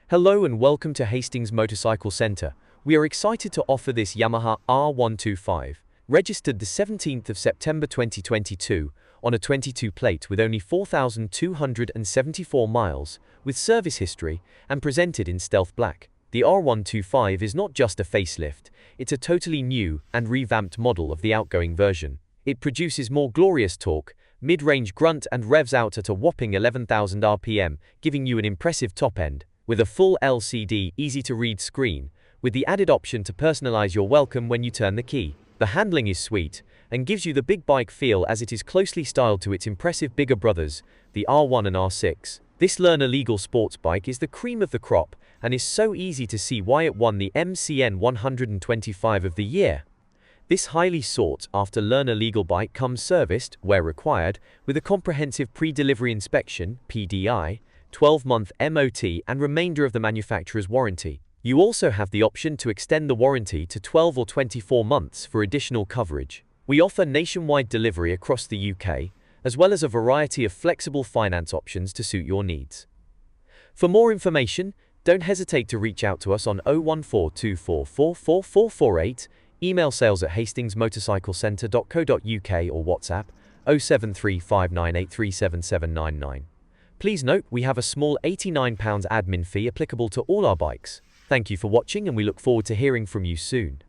Hello and welcome to Hastings Motorcycle Center. We are excited to offer this Yamaha R125, registered the 17th of September 2022 on a 22 plate with only 4,274 miles, with service history, and presented in stealth black. The R125 is not just a facelift, it's a totally new and revamped model of the outgoing version. It produces more glorious torque, mid-range grunt and revs out at a whopping 11,000 RPM, giving you an impressive top end. With a full LCD, easy-to-read screen, with the added option to personalize your welcome when you turn the key. The handling is sweet, and gives you the big bike feel as it is closely styled to its impressive bigger brothers, the R1 and R6. This learner legal sports bike is the cream of the crop, and is so easy to see why it won the MCN 125 of the year. This highly sought-after learner legal bike comes serviced, where required, with a comprehensive pre-delivery inspection, PDI, 12-month MOT and remainder of the manufacturer's warranty. You also have the option to extend the warranty to 12 or 24 months for additional coverage. We offer nationwide delivery across the UK, as well as a variety of flexible finance options to suit your needs. For more information, don't hesitate to reach out to us on 01424444448, email sales@hastingsmotorcyclecenter.co.uk or WhatsApp 07359837799. Please note we have a small £89 admin fee applicable to all our bikes. Thank you for watching and we look forward to hearing from you soon.